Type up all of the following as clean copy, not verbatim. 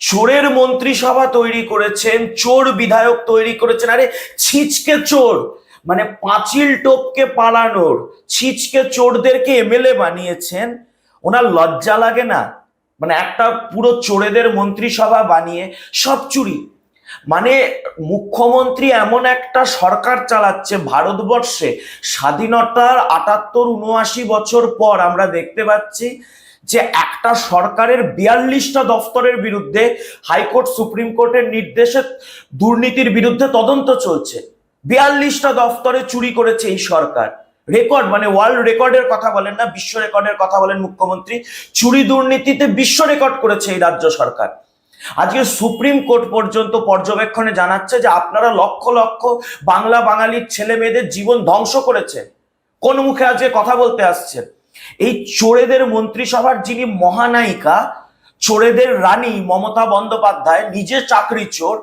চোরের মন্ত্রিসভা তৈরি করেছেন, চোর বিধায়ক তৈরি করেছেন। আরে ছিচকে চোর, মানে পাঁচিল টপকে পালানোর ছিচকে চোরদেরকে এমএলএ বানিয়েছেন। ওনার লজ্জা লাগে না? মানে একটা পুরো চোরেদের মন্ত্রিসভা বানিয়ে সব চুরি। মানে মুখ্যমন্ত্রী এমন একটা সরকার চালাচ্ছে ভারতবর্ষে, স্বাধীনতার ৭৮-৭৯ বছর পর আমরা দেখতে পাচ্ছি যে একটা সরকারের ৪২টা দফতরের বিরুদ্ধে হাইকোর্ট সুপ্রিম কোর্টের নির্দেশে দুর্নীতির বিরুদ্ধে তদন্ত চলছে। ৪২টা দফতরে চুরি করেছে এই সরকার। রেকর্ড, মানে ওয়ার্ল্ড রেকর্ডের কথা বলেন না, বিশ্ব রেকর্ডের কথা বলেন মুখ্যমন্ত্রী। চুরি দুর্নীতিতে বিশ্ব রেকর্ড করেছে এই রাজ্য সরকার। আজকে সুপ্রিম কোর্ট পর্যন্ত পর্যবেক্ষণে জানাচ্ছে যে আপনারা লক্ষ লক্ষ বাংলা বাঙালির ছেলে মেয়েদের জীবন ধ্বংস করেছেন। কোন মুখে আজকে কথা বলতে আসছেন? এই চোরেদের মন্ত্রিসভার যিনি মহানায়িকা, চোরেদের রানী মমতা বন্দ্যোপাধ্যায়, নিজে চাকরি চোর,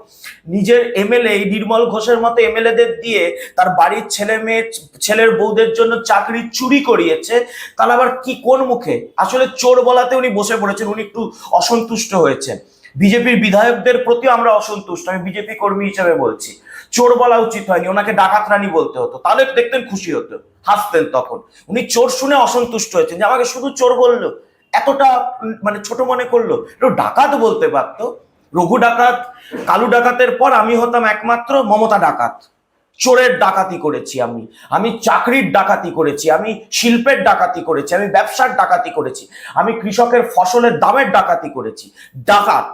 নিজের এমএলএ নির্মল ঘোষের মতো এমএলএদের দিয়ে তার বাড়ির ছেলে মেয়ে, ছেলের বউদের জন্য চাকরি চুরি করিয়েছে। তাহলে আবার কি কোন মুখে? আসলে চোর বলাতে উনি বসে পড়েছেন, উনি একটু অসন্তুষ্ট হয়েছেন। বিজেপির বিধায়কদের প্রতি আমরা অসন্তুষ্ট, আমি বিজেপি কর্মী হিসেবে বলছি। চোর বলা উচিত হয়নি, ওনাকে ডাকাত রানী বলতে হতো, তাহলে দেখতেন খুশি হতো, হাসতেন তখন। উনি চোর শুনে অসন্তুষ্ট হয়েছেন যে আমাকে শুধু চোর বললো, এতটা মানে ছোট মনে করলো। একটু ডাকাত বলতে পারতো। রঘু ডাকাত, কালু ডাকাতের পর আমি হতাম একমাত্র মমতা ডাকাত। চোরের ডাকাতি করেছি আমি, আমি চাকরির ডাকাতি করেছি, আমি শিল্পের ডাকাতি করেছি, আমি ব্যবসার ডাকাতি করেছি, আমি কৃষকের ফসলের দামের ডাকাতি করেছি। ডাকাত।